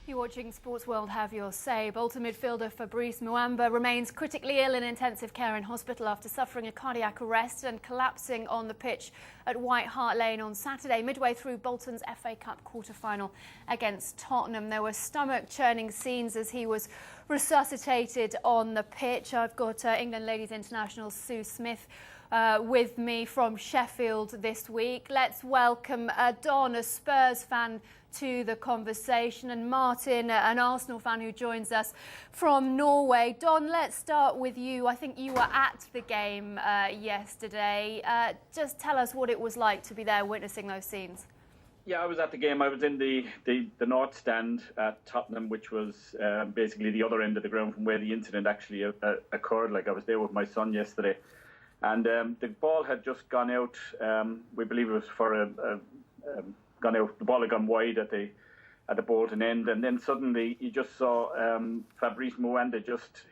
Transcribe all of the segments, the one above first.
You're watching Sports World Have Your Say. Bolton midfielder Fabrice Muamba remains critically ill in intensive care in hospital after suffering a cardiac arrest and collapsing on the pitch at White Hart Lane on Saturday, midway through Bolton's FA Cup quarter-final against Tottenham. There were stomach-churning scenes as he was resuscitated on the pitch. I've got England Ladies International Sue Smith with me from Sheffield this week. Let's welcome Don, a Spurs fan, to the conversation, and Martin, an Arsenal fan who joins us from Norway. Don, let's start with you. I think you were at the game yesterday. Just tell us what it was like to be there witnessing those scenes. Yeah, I was at the game. I was in the North Stand at Tottenham, which was basically the other end of the ground from where the incident actually occurred. Like, I was there with my son yesterday. And the ball had just gone out. We believe it was for gone out. The ball had gone wide at the Bolton end, and then suddenly you just saw Fabrice Muamba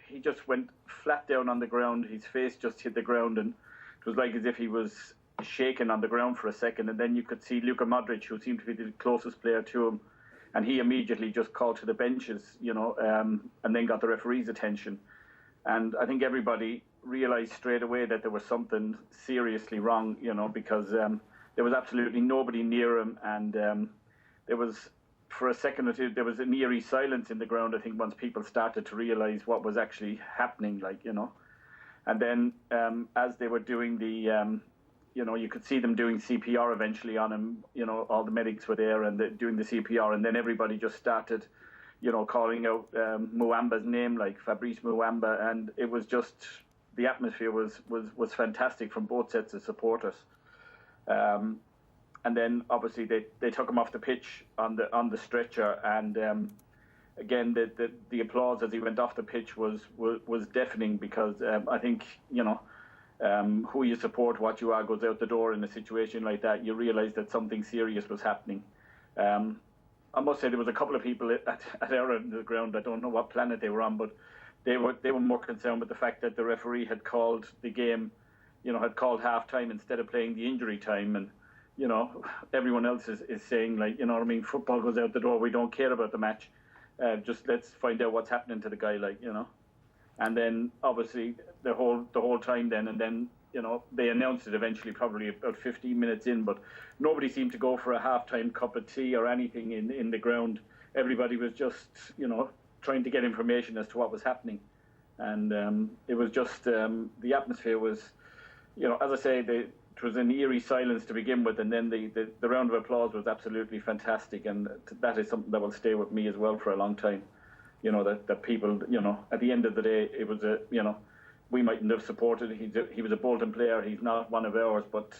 he just went flat down on the ground. His face just hit the ground, and it was like as if he was shaken on the ground for a second. And then you could see Luka Modric, who seemed to be the closest player to him, and he immediately just called to the benches, and then got the referee's attention. And I think everybody realised straight away that there was something seriously wrong, because there was absolutely nobody near him, and there was, for a second or two, there was an eerie silence in the ground, I think, once people started to realise what was actually happening, And then as they were doing you could see them doing CPR eventually on him, all the medics were there and doing the CPR, and then everybody just started calling out Muamba's name, like Fabrice Muamba, and it was just, the atmosphere was fantastic from both sets of supporters. And then obviously they took him off the pitch on the stretcher, and again the applause as he went off the pitch was deafening, because I think who you support, what you are, goes out the door in a situation like that. You realise that something serious was happening. I must say there was a couple of people at our end of the ground. I don't know what planet they were on, but they were more concerned with the fact that the referee had called the game, had called half time instead of playing the injury time. And everyone else is saying, like, football goes out the door. We don't care about the match. Just let's find out what's happening to the guy, And then obviously the whole time then, and then they announced it eventually, probably about 15 minutes in, but nobody seemed to go for a half-time cup of tea or anything in the ground. Everybody was just, trying to get information as to what was happening. And it was just, the atmosphere was, as I say, it was an eerie silence to begin with, and then the round of applause was absolutely fantastic, and that is something that will stay with me as well for a long time. That people, at the end of the day, it was we mightn't have supported. He was a Bolton player. He's not one of ours, but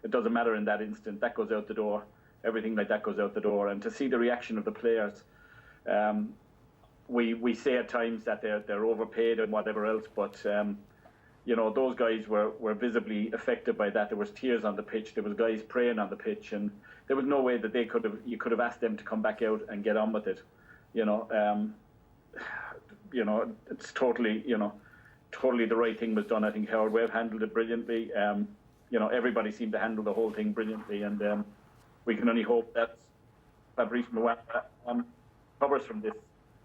it doesn't matter in that instant. That goes out the door. Everything like that goes out the door. And to see the reaction of the players, we say at times that they're overpaid and whatever else, but those guys were visibly affected by that. There was tears on the pitch. There was guys praying on the pitch, and there was no way that you could have asked them to come back out and get on with it. It's totally the right thing was done. I think Howard Webb handled it brilliantly. Everybody seemed to handle the whole thing brilliantly, and we can only hope that Fabrice Muamba recovers from this.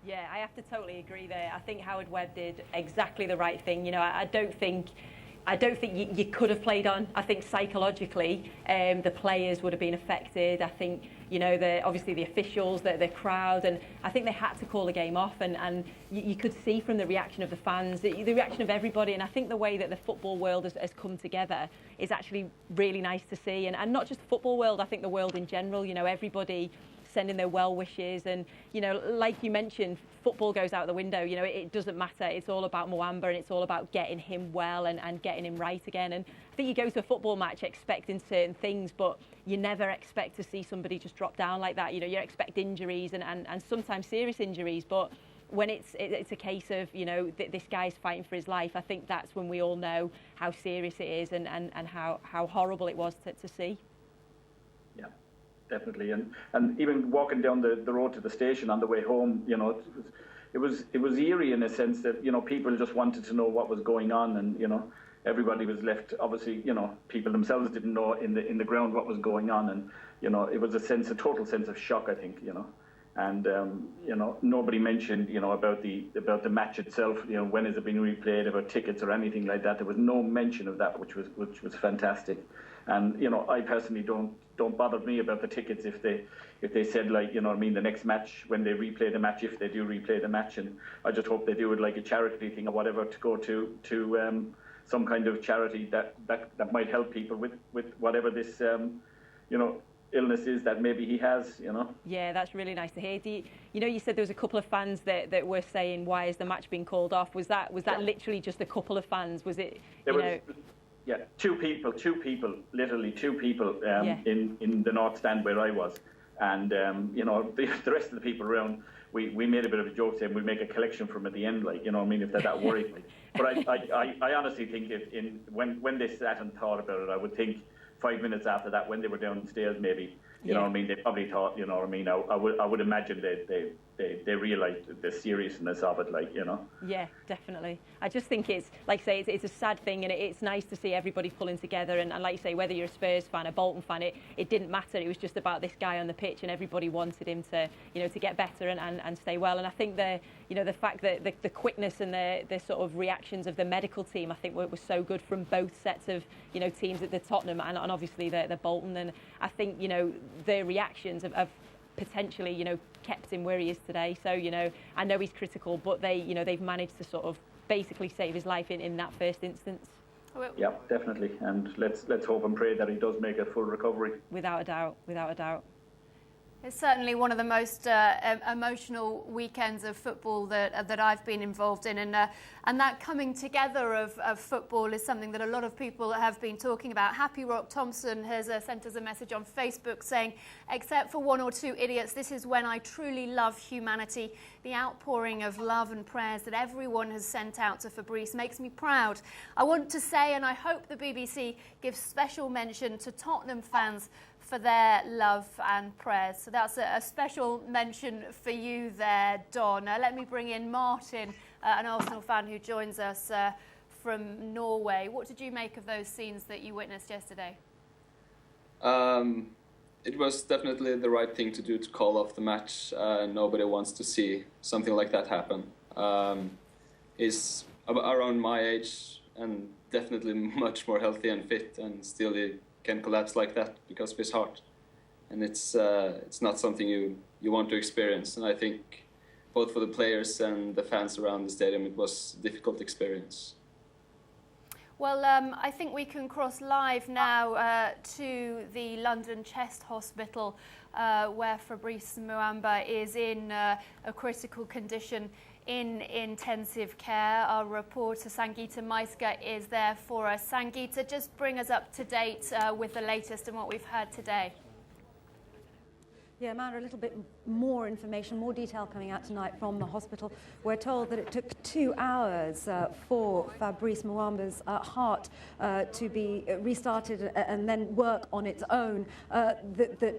Yeah, I have to totally agree there. I think Howard Webb did exactly the right thing. I don't think you could have played on. I think psychologically, the players would have been affected. I think, obviously the officials, the crowd, and I think they had to call the game off. And you could see from the reaction of the fans, the reaction of everybody. And I think the way that the football world has come together is actually really nice to see. And not just the football world, I think the world in general, everybody sending their well wishes, and like you mentioned, football goes out the window. It doesn't matter. It's all about Muamba, and it's all about getting him well and getting him right again. And I think you go to a football match expecting certain things, but you never expect to see somebody just drop down like that. You expect injuries and sometimes serious injuries, but when it's a case of this guy's fighting for his life, I think that's when we all know how serious it is and how horrible it was to see. Yeah. Definitely, and even walking down the road to the station on the way home, it was eerie in a sense that people just wanted to know what was going on, and everybody was left. Obviously, people themselves didn't know in the ground what was going on, and it was a total sense of shock, I think, And nobody mentioned about the match itself. When has it been replayed, about tickets or anything like that. There was no mention of that, which was fantastic. And I personally don't bother me about the tickets if they said, like, the next match, when they replay the match, if they do replay the match. And I just hope they do it like a charity thing or whatever, to go to some kind of charity that might help people with whatever this illness is that maybe he has. Yeah, that's really nice to hear. You said there was a couple of fans that were saying, why is the match being called off? Was that literally just a couple of fans? Was it? Yeah, two people, literally two people in the North Stand where I was. And, the rest of the people around, we made a bit of a joke saying we'd make a collection from at the end, like, if they're that worried. But I honestly think when they sat and thought about it, I would think 5 minutes after that, when they were downstairs, maybe, they probably thought, I would imagine they realised the seriousness of it, like, Yeah, definitely. I just think it's, like I say, it's a sad thing, and it's nice to see everybody pulling together. And like you say, whether you're a Spurs fan, a Bolton fan, it didn't matter. It was just about this guy on the pitch, and everybody wanted him to, to get better and stay well. And I think the fact that the quickness and the sort of reactions of the medical team, I think was so good from both sets of, teams at the Tottenham and obviously the Bolton. And I think, their reactions have potentially, kept him where he is today. So, I know he's critical, but they've managed to sort of basically save his life in that first instance. Yeah, definitely. And let's hope and pray that he does make a full recovery. Without a doubt, without a doubt. It's certainly one of the most emotional weekends of football that I've been involved in, and that coming together of football is something that a lot of people have been talking about. Happy Rock Thompson has sent us a message on Facebook saying, except for one or two idiots, this is when I truly love humanity. The outpouring of love and prayers that everyone has sent out to Fabrice makes me proud. I want to say, and I hope the BBC gives special mention to Tottenham fans for their love and prayers. So that's a special mention for you there, Don. Let me bring in Martin, an Arsenal fan who joins us from Norway. What did you make of those scenes that you witnessed yesterday? It was definitely the right thing to do to call off the match. Nobody wants to see something like that happen. He's around my age and definitely much more healthy and fit, and still he can collapse like that because of his heart, and it's not something you want to experience. And I think both for the players and the fans around the stadium, it was a difficult experience. Well, I think we can cross live now to the London Chest Hospital, where Fabrice Muamba is in a critical condition in intensive care. Our reporter Sangeeta Maiska is there for us. Sangeeta, just bring us up to date with the latest and what we've heard today. Yeah, Amanda, a little bit more information, more detail coming out tonight from the hospital. We're told that it took 2 hours for Fabrice Muamba's heart to be restarted and then work on its own. The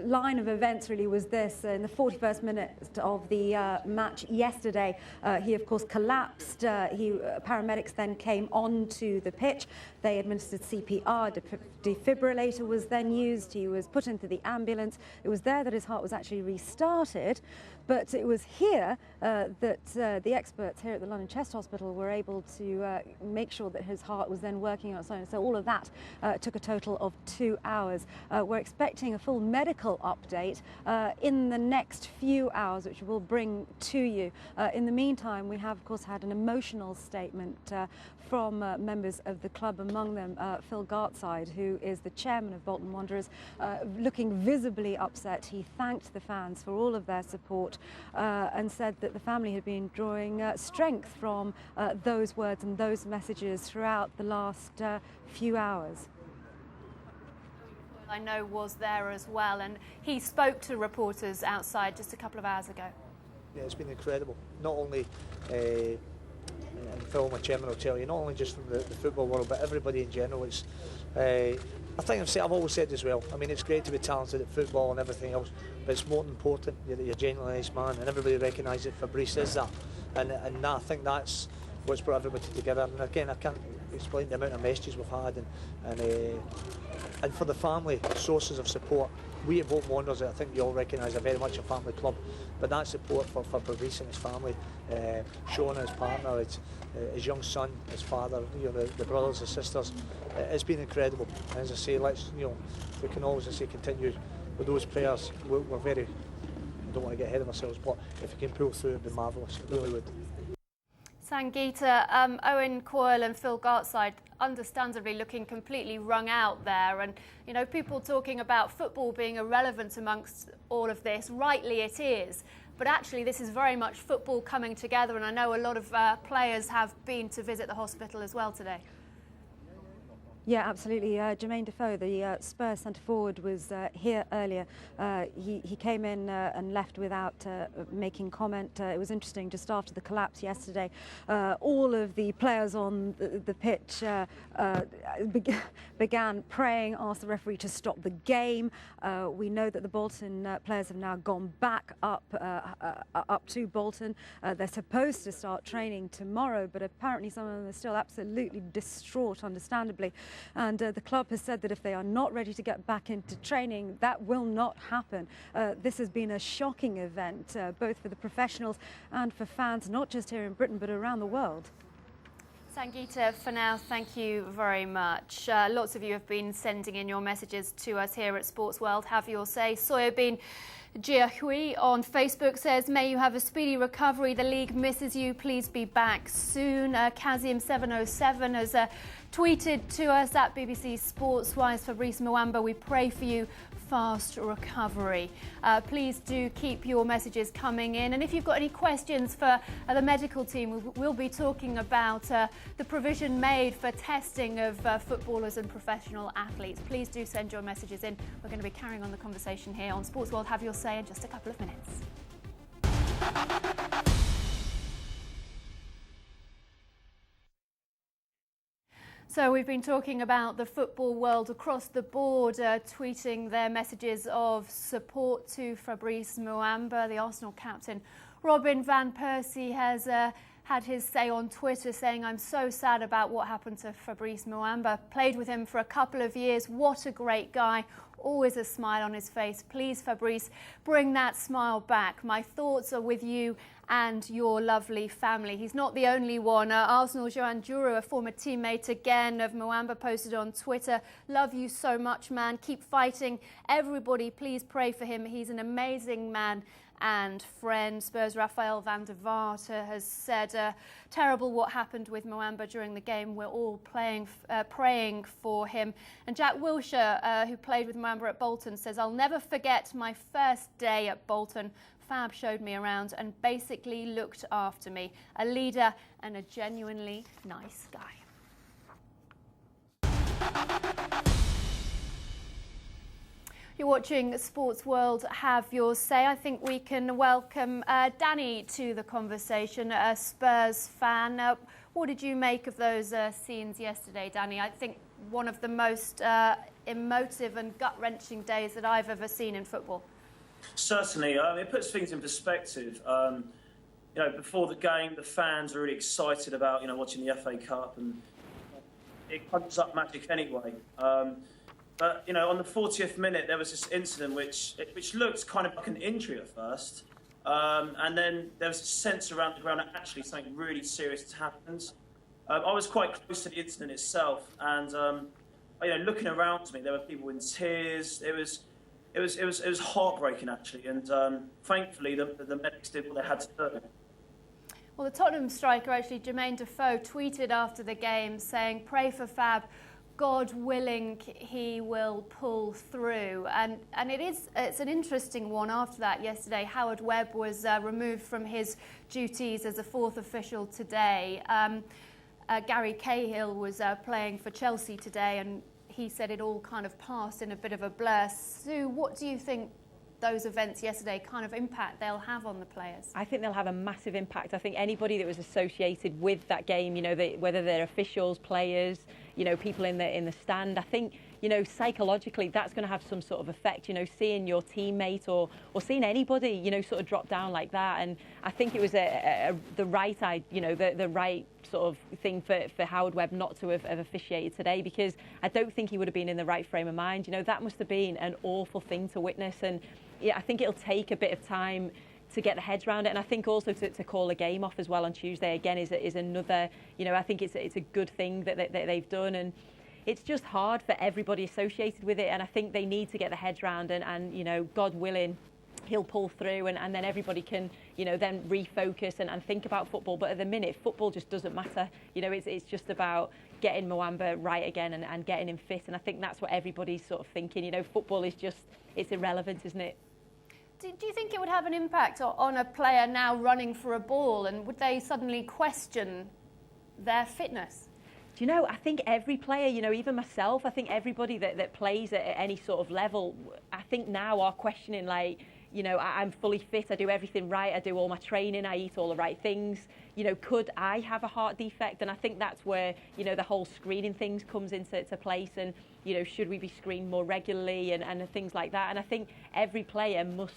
line of events really was this. In the 41st minute of the match yesterday, he, of course, collapsed. Paramedics then came onto the pitch. They administered CPR. Defibrillator was then used. He was put into the ambulance. It was there that his heart was actually restarted, but it was here that the experts here at the London Chest Hospital were able to make sure that his heart was then working on its own. So all of that took a total of 2 hours. We're expecting a full medical update in the next few hours, which we'll bring to you. In the meantime, we have, of course, had an emotional statement from members of the club, among them Phil Gartside, who is the chairman of Bolton Wanderers, looking visibly upset. He thanked the fans for all of their support and said that the family had been drawing strength from those words and those messages throughout the last few hours. I know was there as well, and he spoke to reporters outside just a couple of hours ago. Yeah, it's been incredible. Not only and Phil, my chairman, will tell you, not only just from the football world, but everybody in general. It's, I think I've always said as well, I mean, it's great to be talented at football and everything else, but it's more important that you're a genuinely nice man, and everybody recognises that Fabrice is that. And I think that's what's brought everybody together. And again, I can't explain the amount of messages we've had, and for the family, sources of support. we at Bolton Wanderers, I think you all recognise, are very much a family club, but that support for Fabrice and his family, Sean, his partner, his young son, his father, the brothers and sisters, it's been incredible. And as I say, we can always continue with those prayers. We're very, I don't want to get ahead of ourselves, but if we can pull through, it'd be marvellous. It really would. Sangeeta, Owen Coyle and Phil Gartside understandably looking completely wrung out there, and people talking about football being irrelevant amongst all of this. Rightly it is, but actually this is very much football coming together, and I know a lot of players have been to visit the hospital as well today. Yeah, absolutely. Jermaine Defoe, the Spurs centre forward, was here earlier. He came in and left without making comment. It was interesting, just after the collapse yesterday, all of the players on the pitch began praying, asked the referee to stop the game. We know that the Bolton players have now gone back up to Bolton. They're supposed to start training tomorrow, but apparently some of them are still absolutely distraught, understandably. And the club has said that if they are not ready to get back into training, that will not happen. This has been a shocking event, both for the professionals and for fans, not just here in Britain, but around the world. Sangeeta, for now, thank you very much. Lots of you have been sending in your messages to us here at Sports World. Have your say. Soyabin Jiahui on Facebook says, may you have a speedy recovery. The league misses you. Please be back soon. Kazim707 has tweeted to us at BBC Sports Wise, Fabrice Muamba, we pray for you. Fast recovery. Please do keep your messages coming in, and if you've got any questions for the medical team, we'll be talking about the provision made for testing of footballers and professional athletes. Please do send your messages in. We're going to be carrying on the conversation here on Sports World. Have your say in just a couple of minutes. So we've been talking about the football world across the board, tweeting their messages of support to Fabrice Muamba. The Arsenal captain Robin van Persie has had his say on Twitter, saying, I'm so sad about what happened to Fabrice Muamba. Played with him for a couple of years. What a great guy. Always a smile on his face. Please, Fabrice, bring that smile back. My thoughts are with you and your lovely family. He's not the only one. Arsenal Johan Djourou, a former teammate again of Muamba, posted on Twitter, love you so much, man. Keep fighting. Everybody, please pray for him. He's an amazing man and friend. Spurs' Rafael van der Vaart has said, terrible what happened with Muamba during the game. We're all praying for him. And Jack Wilshere, who played with Muamba at Bolton, says, I'll never forget my first day at Bolton. Fab showed me around and basically looked after me. A leader and a genuinely nice guy. You're watching Sports World. Have your say. I think we can welcome Danny to the conversation, a Spurs fan. What did you make of those scenes yesterday, Danny? I think one of the most emotive and gut-wrenching days that I've ever seen in football. Certainly, it puts things in perspective. Before the game, the fans are really excited about watching the FA Cup, and it comes up magic anyway. But on the 40th minute, there was this incident which looked kind of like an injury at first, and then there was a sense around the ground that actually something really serious had happened. I was quite close to the incident itself, and looking around me, there were people in tears. It was heartbreaking actually, and thankfully the medics did what they had to do. Well, the Tottenham striker, actually, Jermaine Defoe, tweeted after the game saying, pray for Fab, God willing, he will pull through. And it's an interesting one after that yesterday. Howard Webb was removed from his duties as a fourth official today. Gary Cahill was playing for Chelsea today, and he said it all kind of passed in a bit of a blur. Sue, what do you think those events yesterday kind of impact they'll have on the players? I think they'll have a massive impact. I think anybody that was associated with that game, whether they're officials, players, people in the stand, I think you know, psychologically, that's going to have some sort of effect, you know, seeing your teammate or seeing anybody, you know, sort of drop down like that. And I think it was the right sort of thing for Howard Webb not to have officiated today, because I don't think he would have been in the right frame of mind. You know, that must have been an awful thing to witness. And yeah, I think it'll take a bit of time to get the heads around it, and I think also to call a game off as well on Tuesday again is another, you know, I think it's a good thing that they've done, and it's just hard for everybody associated with it, and I think they need to get the heads around, and you know, God willing, he'll pull through, and then everybody can, you know, then refocus and think about football. But at the minute, football just doesn't matter. You know, it's just about getting Muamba right again and getting him fit, and I think that's what everybody's sort of thinking. You know, football is just, it's irrelevant, isn't it? Do you think it would have an impact on a player now running for a ball, and would they suddenly question their fitness? Do you know, I think every player, you know, even myself, I think everybody that plays at any sort of level, I think now are questioning, like, you know, I'm fully fit, I do everything right, I do all my training, I eat all the right things. You know, could I have a heart defect? And I think that's where, you know, the whole screening things comes into place, and, you know, should we be screened more regularly and things like that. And I think every player must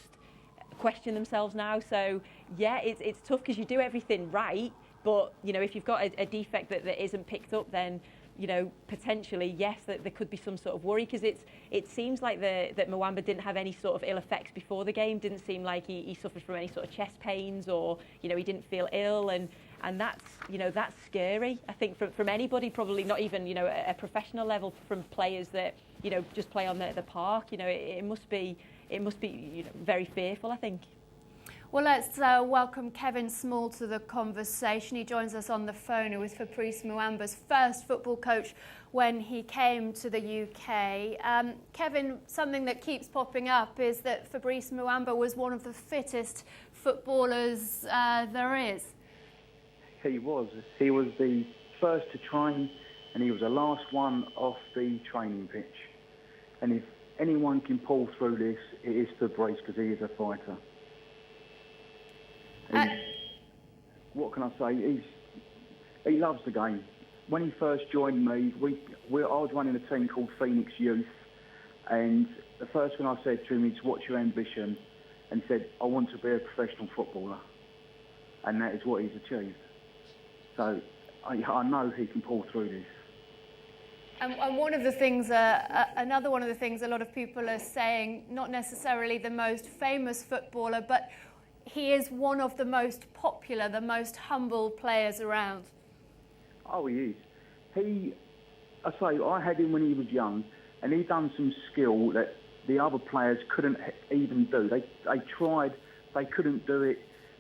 question themselves now. So, yeah, it's tough because you do everything right, but, you know, if you've got a defect that isn't picked up, then, you know, potentially, yes, that there could be some sort of worry, because it seems like that Muamba didn't have any sort of ill effects before the game. Didn't seem like he suffered from any sort of chest pains, or, you know, he didn't feel ill, and that's, you know, that's scary. I think from anybody, probably not even, you know, a professional level, from players that, you know, just play on the park. You know, it must be, you know, very fearful, I think. Well, let's welcome Kevin Small to the conversation. He joins us on the phone, who was Fabrice Muamba's first football coach when he came to the UK. Kevin, something that keeps popping up is that Fabrice Muamba was one of the fittest footballers there is. He was. He was the first to train, and he was the last one off the training pitch. And if anyone can pull through this, it is Fabrice, because he is a fighter. What can I say? He loves the game. When he first joined me, I was running a team called Phoenix Youth, and the first thing I said to him is, "What's your ambition?" And he said, "I want to be a professional footballer," and that is what he's achieved. So I know he can pull through this. And one of the things, another one of the things a lot of people are saying, not necessarily the most famous footballer, but he is one of the most popular, the most humble players around. Oh, he is. I had him when he was young, and he done some skill that the other players couldn't even do. They tried, they couldn't do it.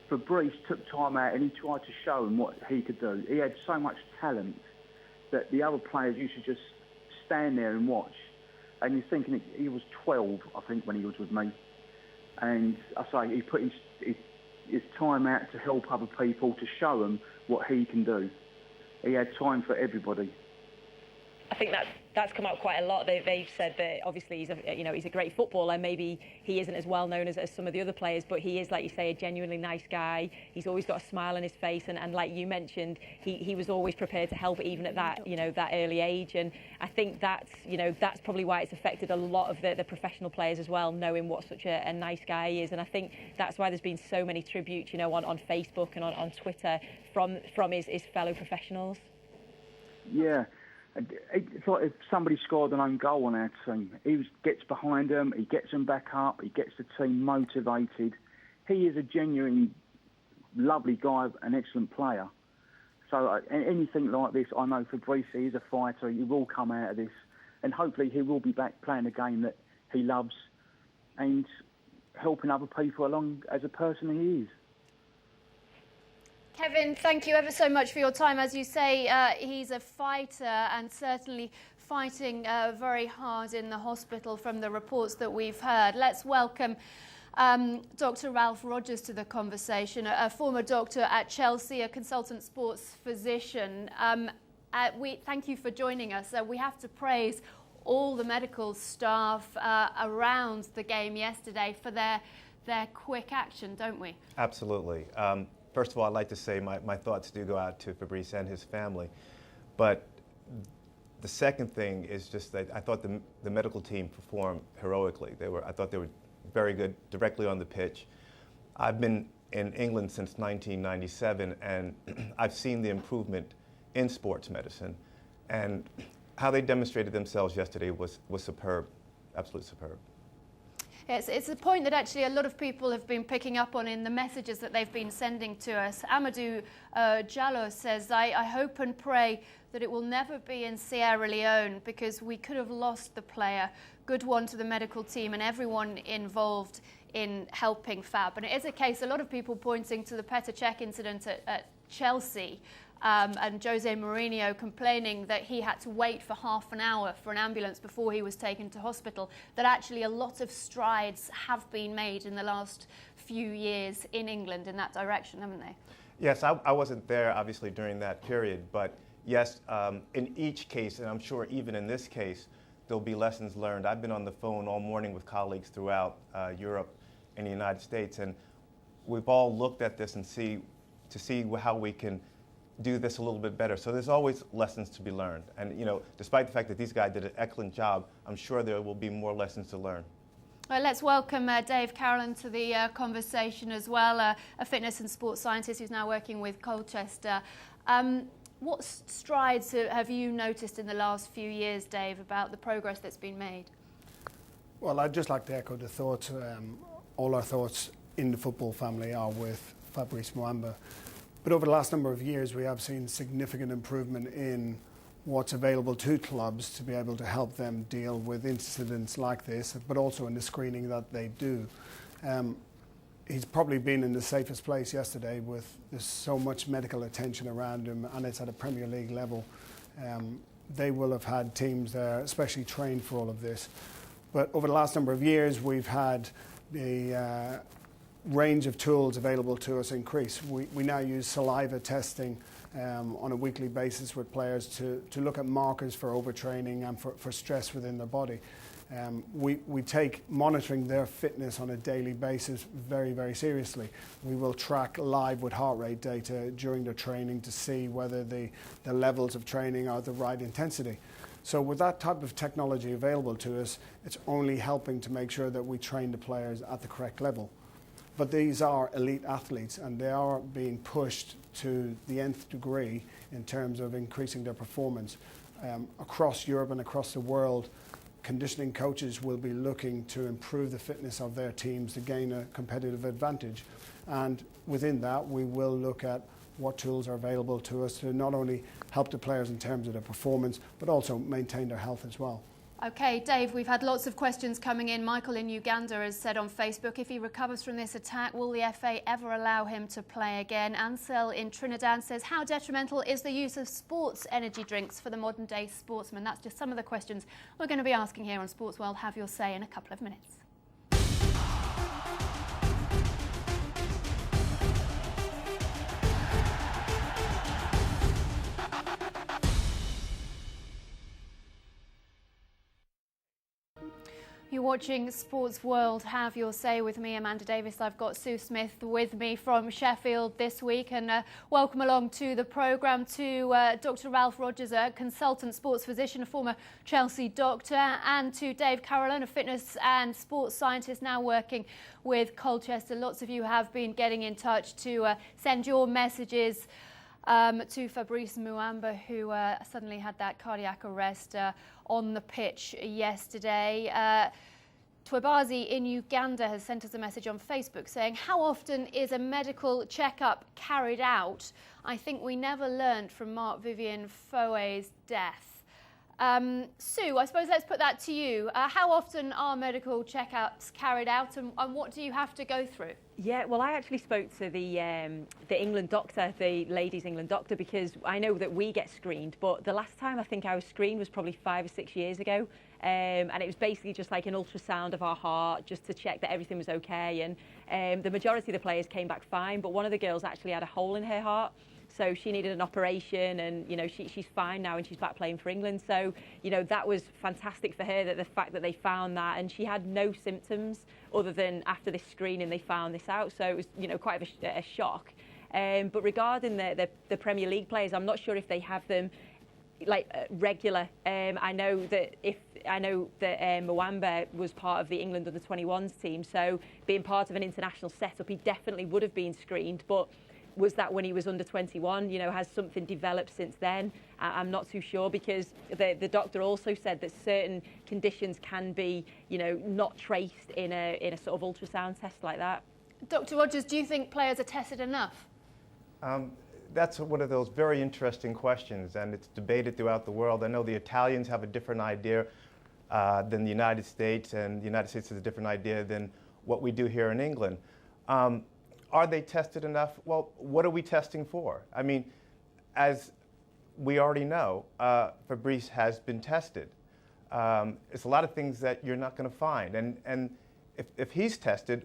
Fabrice took time out and he tried to show him what he could do. He had so much talent that the other players used to just stand there and watch. And you're thinking, he was 12, I think, when he was with me. And he put his time out to help other people, to show them what he can do. He had time for everybody. I think that's come out quite a lot. They've said that obviously he's a great footballer. Maybe he isn't as well known as some of the other players, but he is, like you say, a genuinely nice guy. He's always got a smile on his face, and like you mentioned, he was always prepared to help, even at that early age. And I think that's probably why it's affected a lot of the professional players as well, knowing what such a nice guy he is. And I think that's why there's been so many tributes, on Facebook and on Twitter from his fellow professionals. Yeah. It's like if somebody scored an own goal on our team. He gets behind them, he gets them back up, he gets the team motivated. He is a genuine, lovely guy, an excellent player. So anything like this, I know Fabrice is a fighter. He will come out of this, and hopefully he will be back playing a game that he loves and helping other people along as a person he is. Kevin, thank you ever so much for your time. As you say, he's a fighter and certainly fighting very hard in the hospital from the reports that we've heard. Let's welcome Dr. Ralph Rogers to the conversation, a former doctor at Chelsea, a consultant sports physician. Thank you for joining us. We have to praise all the medical staff around the game yesterday for their quick action, don't we? Absolutely. First of all, I'd like to say my thoughts do go out to Fabrice and his family. But The second thing is just that I thought the medical team performed heroically. I thought they were very good directly on the pitch. I've been in England since 1997, and I've seen the improvement in sports medicine, and how they demonstrated themselves yesterday was superb, absolutely superb. Yes, it's a point that actually a lot of people have been picking up on in the messages that they've been sending to us. Amadou Diallo says, I hope and pray that it will never be in Sierra Leone, because we could have lost the player. Good one to the medical team and everyone involved in helping Fab. And it is a case, a lot of people pointing to the Petr Cech incident at Chelsea, and Jose Mourinho complaining that he had to wait for half an hour for an ambulance before he was taken to hospital, that actually a lot of strides have been made in the last few years in England in that direction, haven't they? Yes, I wasn't there obviously during that period, but yes, in each case, and I'm sure even in this case, there'll be lessons learned. I've been on the phone all morning with colleagues throughout Europe and the United States, and we've all looked at this and see how we can do this a little bit better. So there's always lessons to be learned. And despite the fact that these guys did an excellent job, I'm sure there will be more lessons to learn. Well, let's welcome Dave Carolan to the conversation as well, a fitness and sports scientist who's now working with Colchester. What strides have you noticed in the last few years, Dave, about the progress that's been made? Well, I'd just like to echo the thoughts. All our thoughts in the football family are with Fabrice Muamba. But over the last number of years, we have seen significant improvement in what's available to clubs to be able to help them deal with incidents like this, but also in the screening that they do. He's probably been in the safest place yesterday with there's so much medical attention around him, and it's at a Premier League level. They will have had teams there, especially trained for all of this. But over the last number of years, we've had the range of tools available to us increase. We now use saliva testing on a weekly basis with players to look at markers for overtraining and for stress within their body. We take monitoring their fitness on a daily basis very, very seriously. We will track live with heart rate data during their training to see whether the levels of training are the right intensity. So with that type of technology available to us, it's only helping to make sure that we train the players at the correct level. But these are elite athletes, and they are being pushed to the nth degree in terms of increasing their performance. Across Europe and across the world, conditioning coaches will be looking to improve the fitness of their teams to gain a competitive advantage. And within that, we will look at what tools are available to us to not only help the players in terms of their performance, but also maintain their health as well. Okay, Dave, we've had lots of questions coming in. Michael in Uganda has said on Facebook, if he recovers from this attack, will the FA ever allow him to play again? Ansel in Trinidad says, how detrimental is the use of sports energy drinks for the modern day sportsman? That's just some of the questions we're going to be asking here on Sports World. Have your say in a couple of minutes. You're watching Sports World. Have your say with me, Amanda Davis. I've got Sue Smith with me from Sheffield this week, and welcome along to the programme to Dr. Ralph Rogers, a consultant sports physician, a former Chelsea doctor, and to Dave Carolan, a fitness and sports scientist now working with Colchester. Lots of you have been getting in touch to send your messages to Fabrice Muamba, who suddenly had that cardiac arrest on the pitch yesterday. Twebazi in Uganda has sent us a message on Facebook saying, how often is a medical checkup carried out? I think we never learned from Mark Vivian Foe's death. Sue, I suppose let's put that to you. How often are medical checkups carried out, and what do you have to go through? Yeah, well, I actually spoke to the England doctor, the ladies' England doctor, because I know that we get screened, but the last time I think I was screened was probably 5 or 6 years ago. And it was basically just like an ultrasound of our heart just to check that everything was okay. And the majority of the players came back fine, but one of the girls actually had a hole in her heart. So she needed an operation, and she's fine now and she's back playing for England. So that was fantastic for her, that the fact that they found that, and she had no symptoms other than after this screening they found this out. So it was quite a shock. But regarding the Premier League players, I'm not sure if they have them regular. I know that Muamba was part of the England under-21s team, so being part of an international setup, he definitely would have been screened. But was that when he was under 21? You know, has something developed since then? I'm not too sure, because the doctor also said that certain conditions can be, you know, not traced in a sort of ultrasound test like that. Dr. Rogers, do you think players are tested enough? That's one of those very interesting questions, and it's debated throughout the world. I know the Italians have a different idea than the United States, and the United States has a different idea than what we do here in England. Are they tested enough? Well, what are we testing for? I mean, as we already know, Fabrice has been tested. It's a lot of things that you're not going to find. And if he's tested,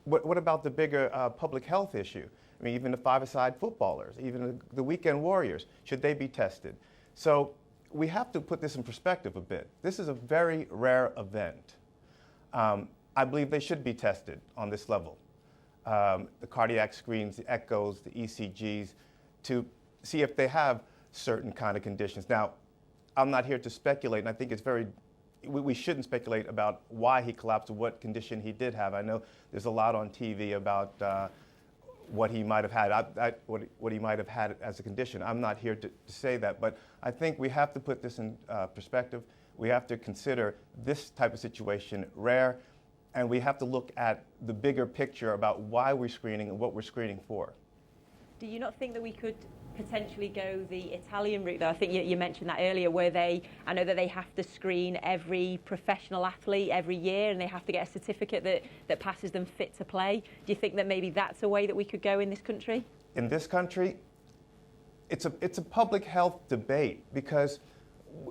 what about the bigger public health issue? I mean, even the five-a-side footballers, even the weekend warriors, should they be tested? So we have to put this in perspective a bit. This is a very rare event. I believe they should be tested on this level. The cardiac screens, the echoes, the ECGs, to see if they have certain kind of conditions. Now, I'm not here to speculate, and I think it's we shouldn't speculate about why he collapsed or what condition he did have. I know there's a lot on TV about what he might have had, what he might have had as a condition. I'm not here to say that, but I think we have to put this in perspective. We have to consider this type of situation rare, and we have to look at the bigger picture about why we're screening and what we're screening for. Do you not think that we could potentially go the Italian route, though? I think you mentioned that earlier, where I know that they have to screen every professional athlete every year, and they have to get a certificate that passes them fit to play. Do you think that maybe that's a way that we could go in this country? In this country, It's a public health debate, because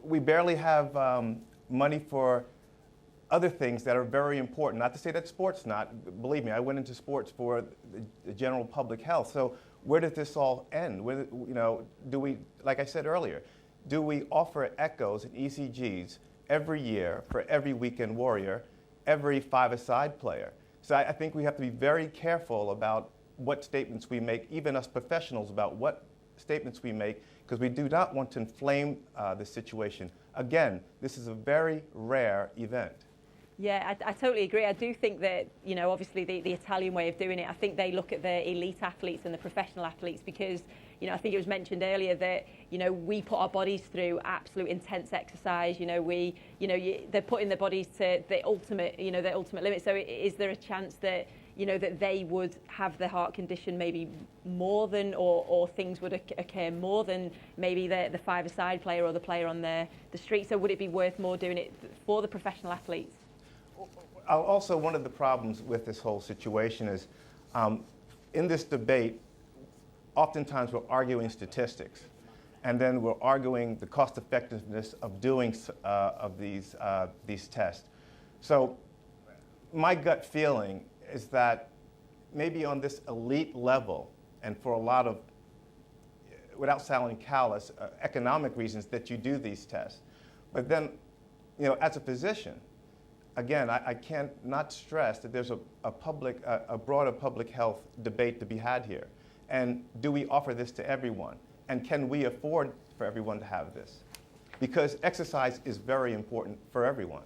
we barely have money for other things that are very important. Not to say that sport's not. Believe me, I went into sports for the general public health. So where does this all end? Do we, like I said earlier, do we offer echoes and ECGs every year for every weekend warrior, every five-a-side player? So I think we have to be very careful about what statements we make, even us professionals, about what statements we make, because we do not want to inflame the situation. Again, this is a very rare event. Yeah, I totally agree. I do think that, obviously the Italian way of doing it, I think they look at the elite athletes and the professional athletes, because, I think it was mentioned earlier that, we put our bodies through absolute intense exercise. They're putting their bodies to the ultimate limit. So is there a chance that, that they would have the heart condition maybe more than, or things would occur more than maybe the five-a-side player or the player on the street? So would it be worth more doing it for the professional athletes? Also, one of the problems with this whole situation is, in this debate, oftentimes we're arguing statistics, and then we're arguing the cost-effectiveness of doing these tests. So my gut feeling is that maybe on this elite level, and for a lot of, without sounding callous, economic reasons that you do these tests. But then, as a physician, again, I can't not stress that there's a broader public health debate to be had here. And do we offer this to everyone? And can we afford for everyone to have this? Because exercise is very important for everyone.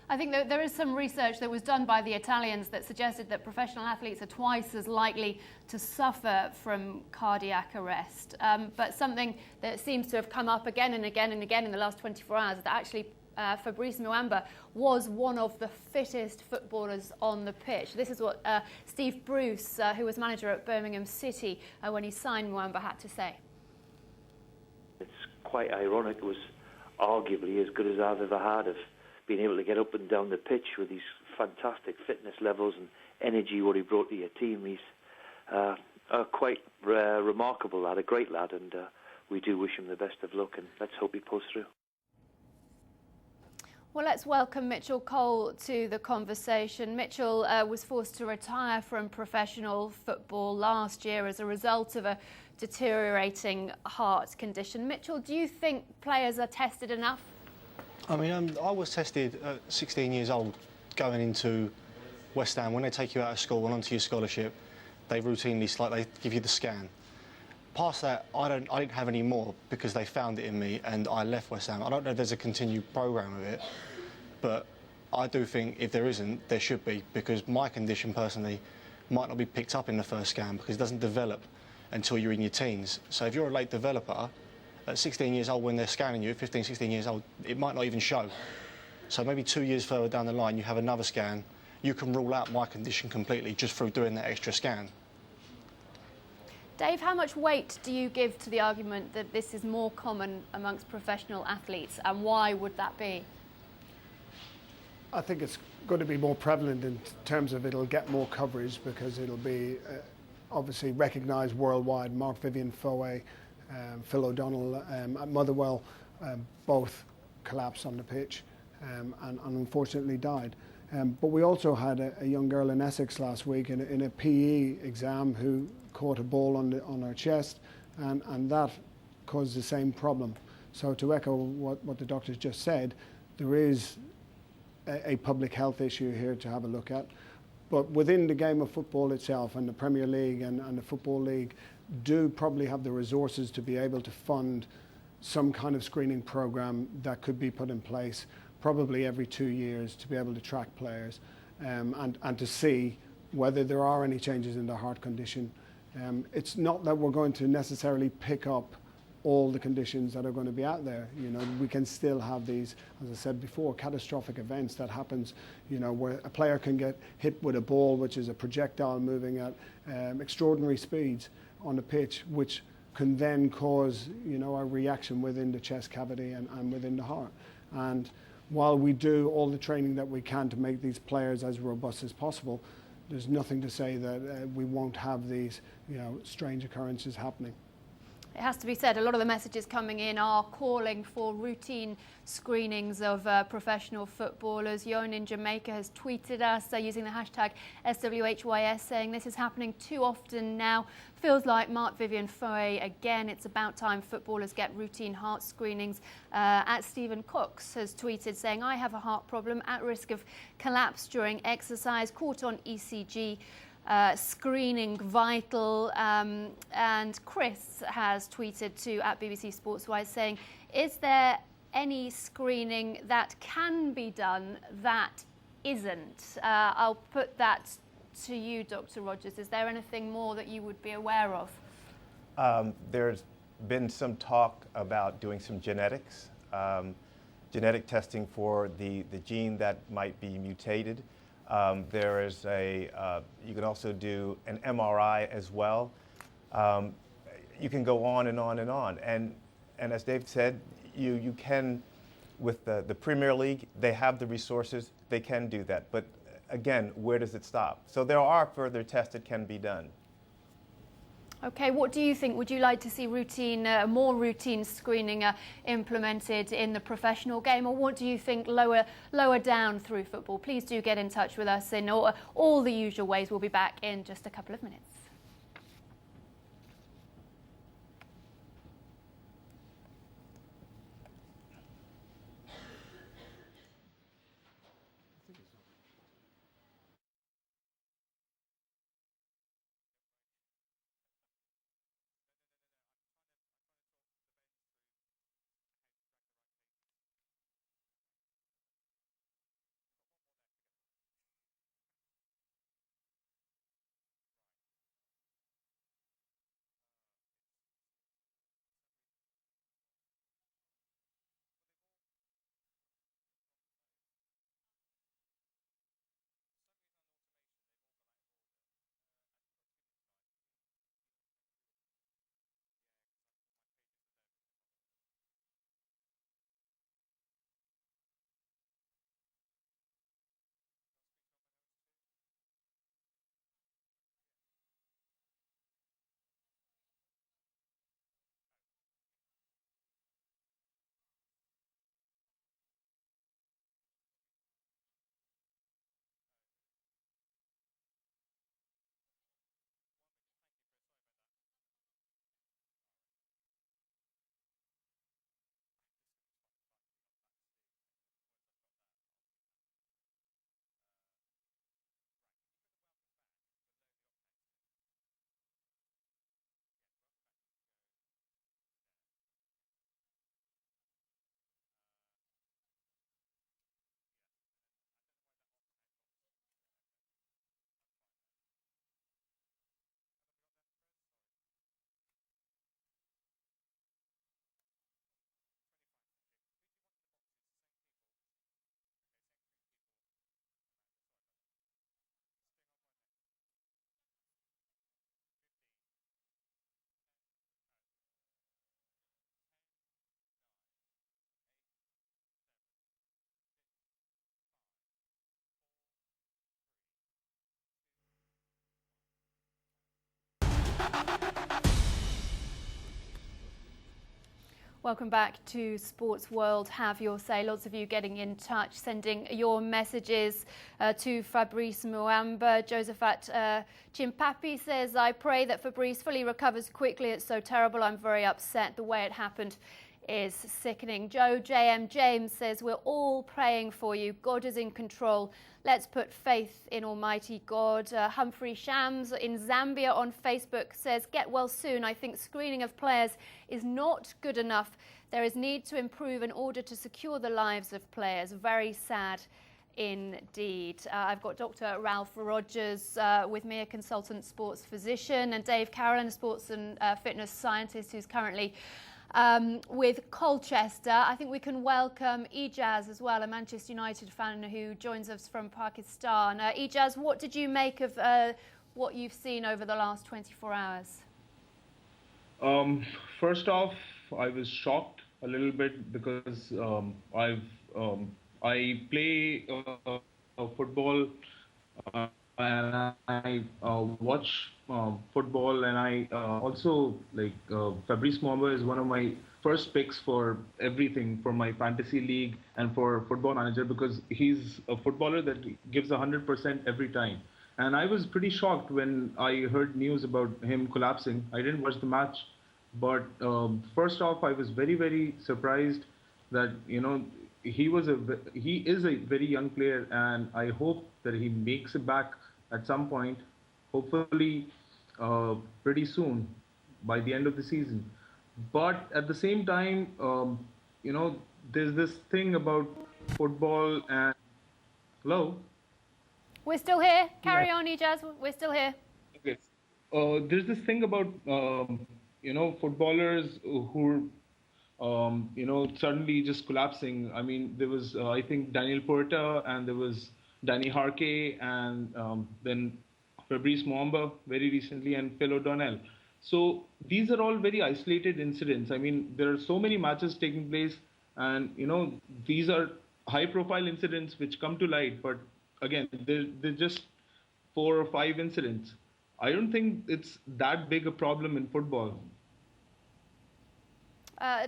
I think that there is some research that was done by the Italians that suggested that professional athletes are twice as likely to suffer from cardiac arrest. But something that seems to have come up again and again and again in the last 24 hours is that actually Fabrice Muamba was one of the fittest footballers on the pitch. This is what Steve Bruce, who was manager at Birmingham City when he signed Muamba, had to say. It's quite ironic. It was arguably as good as I've ever had of being able to get up and down the pitch with these fantastic fitness levels and energy what he brought to your team. He's quite remarkable lad, a great lad, and we do wish him the best of luck, and let's hope he pulls through. Well, let's welcome Mitchell Cole to the conversation. Mitchell was forced to retire from professional football last year as a result of a deteriorating heart condition. Mitchell, do you think players are tested enough? I mean, I was tested at 16 years old going into West Ham. When they take you out of school and onto your scholarship, they routinely, they give you the scan. Past that, I didn't have any more because they found it in me and I left West Ham. I don't know if there's a continued programme of it, but I do think if there isn't, there should be, because my condition personally might not be picked up in the first scan because it doesn't develop until you're in your teens. So if you're a late developer, at 16 years old when they're scanning you, 15, 16 years old, it might not even show. So maybe 2 years further down the line, you have another scan, you can rule out my condition completely just through doing that extra scan. Dave, how much weight do you give to the argument that this is more common amongst professional athletes, and why would that be? I think it's going to be more prevalent in terms of it'll get more coverage because it'll be obviously recognised worldwide. Mark Vivian Foe, Phil O'Donnell at Motherwell both collapsed on the pitch and unfortunately died. But we also had a young girl in Essex last week in a PE exam who caught a ball on her chest, and that caused the same problem. So to echo what the doctors just said, there is a public health issue here to have a look at. But within the game of football itself, and the Premier League and the Football League do probably have the resources to be able to fund some kind of screening program that could be put in place probably every 2 years to be able to track players and to see whether there are any changes in their heart condition. It's not that we're going to necessarily pick up all the conditions that are going to be out there. You know, we can still have these, as I said before, catastrophic events that happens, you know, where a player can get hit with a ball, which is a projectile moving at extraordinary speeds on the pitch, which can then cause, you know, a reaction within the chest cavity and within the heart. And while we do all the training that we can to make these players as robust as possible, there's nothing to say that we won't have these, you know, strange occurrences happening. It has to be said, a lot of the messages coming in are calling for routine screenings of professional footballers. Yon in Jamaica has tweeted us using the hashtag SWHYS, saying this is happening too often now. Feels like Mark Vivian Foe again. It's about time footballers get routine heart screenings. At Stephen Cooks has tweeted saying, I have a heart problem at risk of collapse during exercise, caught on ECG. Screening vital, and Chris has tweeted to at BBC Sportswise saying, is there any screening that can be done that isn't? I'll put that to you, Dr. Rogers. Is there anything more that you would be aware of? There's been some talk about doing some genetics, genetic testing for the gene that might be mutated. There is you can also do an MRI as well. You can go on and on and on. And as Dave said, you can, with the Premier League, they have the resources, they can do that. But again, where does it stop? So there are further tests that can be done. Okay, what do you think? Would you like to see more routine screening implemented in the professional game, or what do you think lower down through football? Please do get in touch with us in all the usual ways. We'll be back in just a couple of minutes. Welcome back to Sports World. Have your say. Lots of you getting in touch, sending your messages to Fabrice Muamba. Josephat Chimpapi says, I pray that Fabrice fully recovers quickly. It's so terrible. I'm very upset. The way it happened is sickening. Joe J.M. James says, we're all praying for you. God is in control. Let's put faith in Almighty God. Humphrey Shams in Zambia on Facebook says, get well soon. I think screening of players is not good enough. There is need to improve in order to secure the lives of players. Very sad indeed. I've got Dr. Ralph Rogers with me, a consultant sports physician, and Dave Carolyn, a sports and fitness scientist who's currently with Colchester. I think we can welcome Ijaz as well, a Manchester United fan who joins us from Pakistan. Ijaz, what did you make of what you've seen over the last 24 hours? First off, I was shocked a little bit because I play football and I watch football, and I also like Fabrice Muamba is one of my first picks for everything, for my fantasy league and for Football Manager, because he's a footballer that gives 100% every time. And I was pretty shocked when I heard news about him collapsing. I didn't watch the match, but first off, I was very, very surprised that, you know, he is a very young player, and I hope that he makes it back at some point, hopefully pretty soon, by the end of the season. But at the same time, you know, there's this thing about football and... Hello? We're still here. Carry on, Ijaz. We're still here. Okay. There's this thing about, you know, footballers who you know, suddenly just collapsing. I mean, there was, I think, Daniel Puerta, and there was Danny Harkey, and then Fabrice Muamba very recently, and Phil O'Donnell. So these are all very isolated incidents. I mean, there are so many matches taking place, and, you know, these are high-profile incidents which come to light. But again, they're just 4 or 5 incidents. I don't think it's that big a problem in football.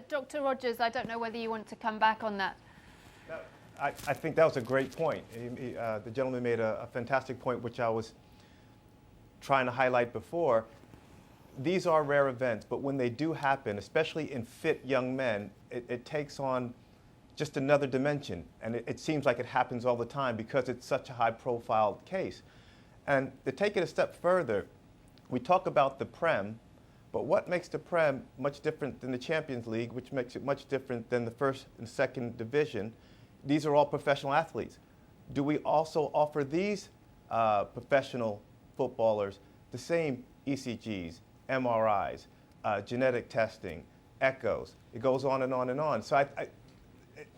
Dr. Rogers, I don't know whether you want to come back on that. I think that was a great point. The gentleman made a fantastic point, which I was trying to highlight before. These are rare events, but when they do happen, especially in fit young men, it takes on just another dimension. And it seems like it happens all the time because it's such a high-profile case. And to take it a step further, we talk about the Prem, but what makes the Prem much different than the Champions League, which makes it much different than the first and second division? These are all professional athletes. Do we also offer these professional footballers the same ECGs, MRIs, genetic testing, echoes? It goes on and on and on. So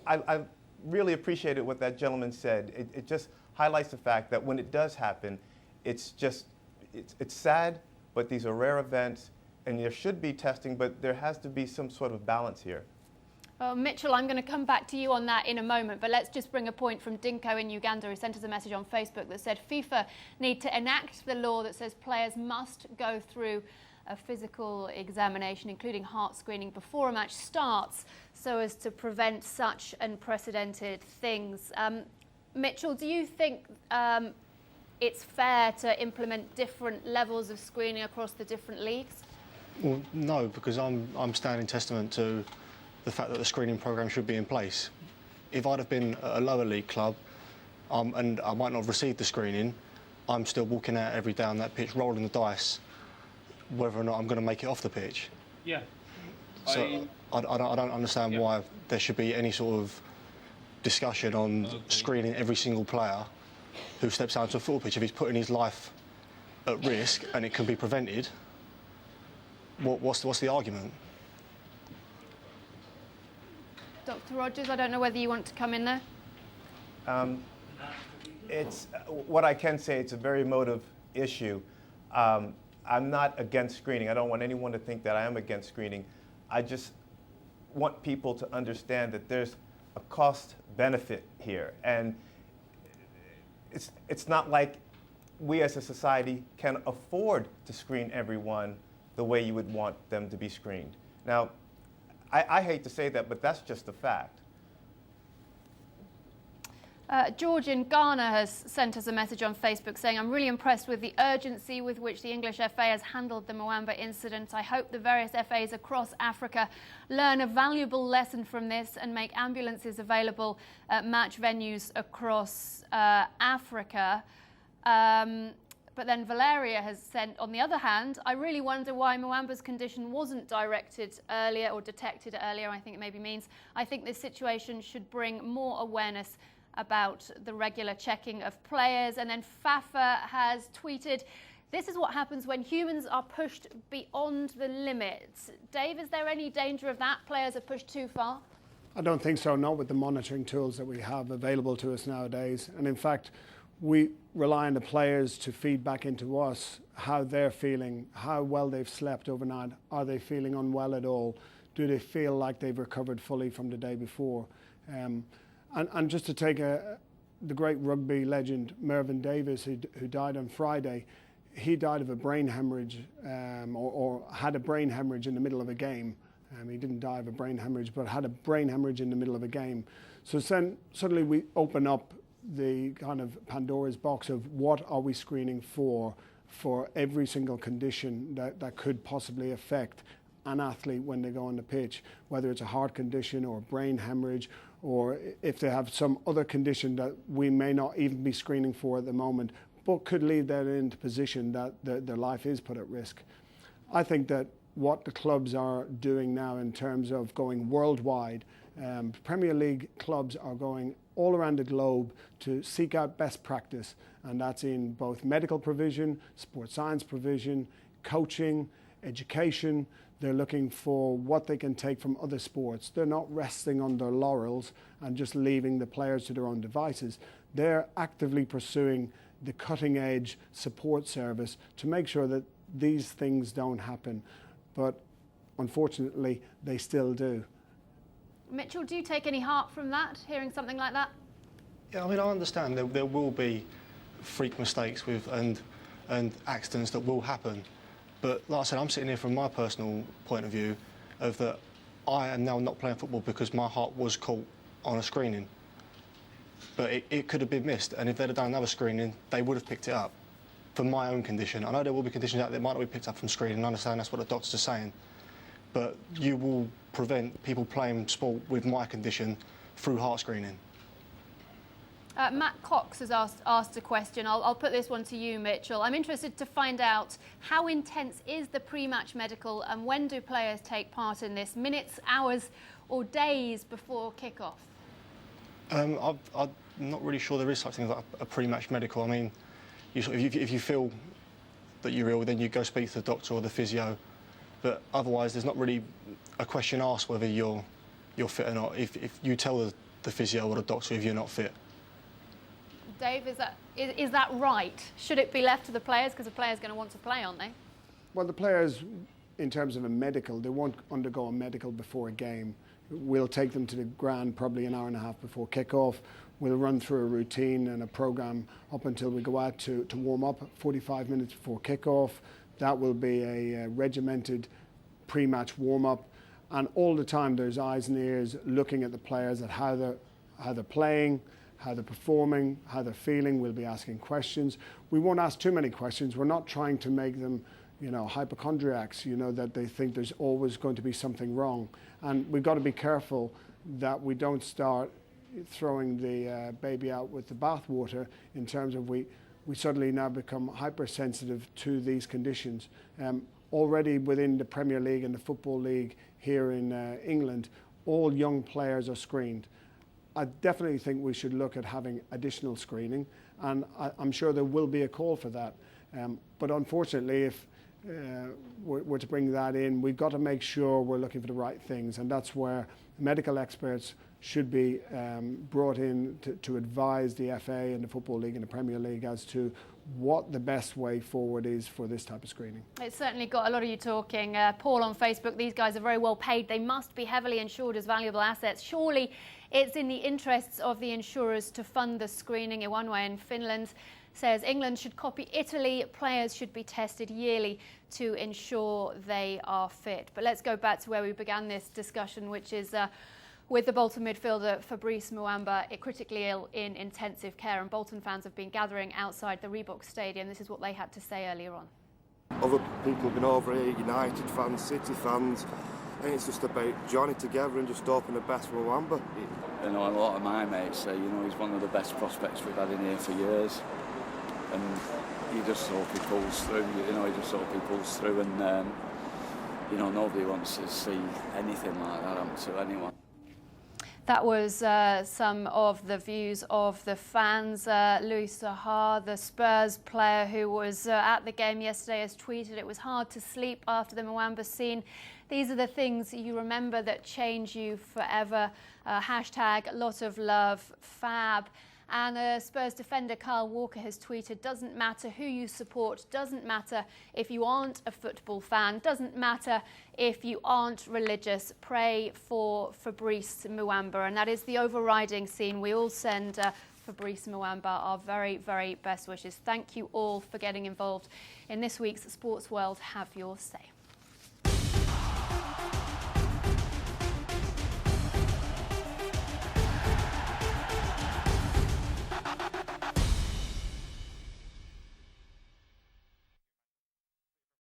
I really appreciated what that gentleman said. It just highlights the fact that when it does happen, it's sad, but these are rare events, and there should be testing, but there has to be some sort of balance here. Well, Mitchell, I'm going to come back to you on that in a moment, but let's just bring a point from Dinko in Uganda, who sent us a message on Facebook that said FIFA need to enact the law that says players must go through a physical examination, including heart screening, before a match starts, so as to prevent such unprecedented things. Mitchell, do you think it's fair to implement different levels of screening across the different leagues? Well, no, because I'm standing testament to the fact that the screening programme should be in place. If I'd have been at a lower league club and I might not have received the screening, I'm still walking out every day on that pitch, rolling the dice, whether or not I'm going to make it off the pitch. Yeah. So I don't understand why there should be any sort of discussion on screening every single player who steps out to a football pitch. If he's putting his life at risk and it can be prevented, what's the argument? Dr. Rogers, I don't know whether you want to come in there. It's what I can say. It's a very emotive issue. I'm not against screening. I don't want anyone to think that I am against screening. I just want people to understand that there's a cost benefit here, and it's not like we as a society can afford to screen everyone the way you would want them to be screened. Now, I hate to say that, but that's just a fact. George in Ghana has sent us a message on Facebook saying, I'm really impressed with the urgency with which the English FA has handled the Muamba incident. I hope the various FAs across Africa learn a valuable lesson from this and make ambulances available at match venues across Africa. But then Valeria has sent, on the other hand, I really wonder why Muamba's condition wasn't directed earlier or detected earlier, I think it maybe means. I think this situation should bring more awareness about the regular checking of players. And then Fafa has tweeted, this is what happens when humans are pushed beyond the limits. Dave, is there any danger of that? Players are pushed too far? I don't think so, not with the monitoring tools that we have available to us nowadays. And in fact, we rely on the players to feed back into us how they're feeling, how well they've slept overnight. Are they feeling unwell at all? Do they feel like they've recovered fully from the day before? And just to take the great rugby legend Mervyn Davies, who died on Friday, he died of a brain hemorrhage or had a brain hemorrhage in the middle of a game. He didn't die of a brain hemorrhage, but had a brain hemorrhage in the middle of a game. So suddenly we open up the kind of Pandora's box of what are we screening for every single condition that could possibly affect an athlete when they go on the pitch, whether it's a heart condition or a brain hemorrhage, or if they have some other condition that we may not even be screening for at the moment, but could lead them into position that their life is put at risk. I think that what the clubs are doing now in terms of going worldwide, Premier League clubs are going all around the globe to seek out best practice, and that's in both medical provision, sports science provision, coaching, education. They're looking for what they can take from other sports. They're not resting on their laurels and just leaving the players to their own devices. They're actively pursuing the cutting edge support service to make sure that these things don't happen. But unfortunately, they still do. Mitchell, do you take any heart from that, hearing something like that? Yeah, I mean, I understand there will be freak mistakes and accidents that will happen. But like I said, I'm sitting here from my personal point of view of that I am now not playing football because my heart was caught on a screening. But it could have been missed, and if they'd have done another screening, they would have picked it up for my own condition. I know there will be conditions out there that might not be picked up from screening, I understand that's what the doctors are saying. But you will prevent people playing sport with my condition through heart screening. Matt Cox has asked a question. I'll put this one to you, Mitchell. I'm interested to find out how intense is the pre-match medical and when do players take part in this? Minutes, hours or days before kick-off? I'm not really sure there is such thing as like a pre-match medical. I mean, if you feel that you're ill, then you go speak to the doctor or the physio. But otherwise, there's not really a question asked whether you're fit or not. If you tell the physio or the doctor if you're not fit. Dave, is that right? Should it be left to the players? Because the players are going to want to play, aren't they? Well, the players, in terms of a medical, they won't undergo a medical before a game. We'll take them to the ground probably an hour and a half before kick-off. We'll run through a routine and a programme up until we go out to warm up 45 minutes before kick-off. That will be a regimented pre-match warm-up. And all the time there's eyes and ears looking at the players at how they're playing, how they're performing, how they're feeling. We'll be asking questions. We won't ask too many questions. We're not trying to make them, hypochondriacs, that they think there's always going to be something wrong. And we've got to be careful that we don't start throwing the baby out with the bathwater in terms of we suddenly now become hypersensitive to these conditions. Already within the Premier League and the Football League here in England, all young players are screened. I definitely think we should look at having additional screening, and I'm sure there will be a call for that. But unfortunately, if we're to bring that in, we've got to make sure we're looking for the right things, and that's where medical experts should be brought in to advise the FA and the Football League and the Premier League as to what the best way forward is for this type of screening. It's certainly got a lot of you talking. Paul on Facebook, these guys are very well paid. They must be heavily insured as valuable assets. Surely it's in the interests of the insurers to fund the screening in one way. In Finland, says England should copy Italy. Players should be tested yearly to ensure they are fit. But let's go back to where we began this discussion, which is with the Bolton midfielder Fabrice Muamba critically ill in intensive care, and Bolton fans have been gathering outside the Reebok Stadium. This is what they had to say earlier on. Other people have been over here, United fans, City fans, and it's just about joining together and just hoping the best for Muamba. You know, a lot of my mates say, you know, he's one of the best prospects we've had in here for years, and you just hope he pulls through. You know, you just hope he pulls through, and you know, nobody wants to see anything like that happen to anyone. That was some of the views of the fans. Louis Saha, the Spurs player who was at the game yesterday, has tweeted, "It was hard to sleep after the Muamba scene. These are the things you remember that change you forever." Hashtag lot of love, Fab. And Spurs defender Kyle Walker has tweeted, "Doesn't matter who you support, doesn't matter if you aren't a football fan, doesn't matter if you aren't religious, pray for Fabrice Muamba." And that is the overriding scene. We all send Fabrice Muamba our very, very best wishes. Thank you all for getting involved in this week's Sports World. Have your say.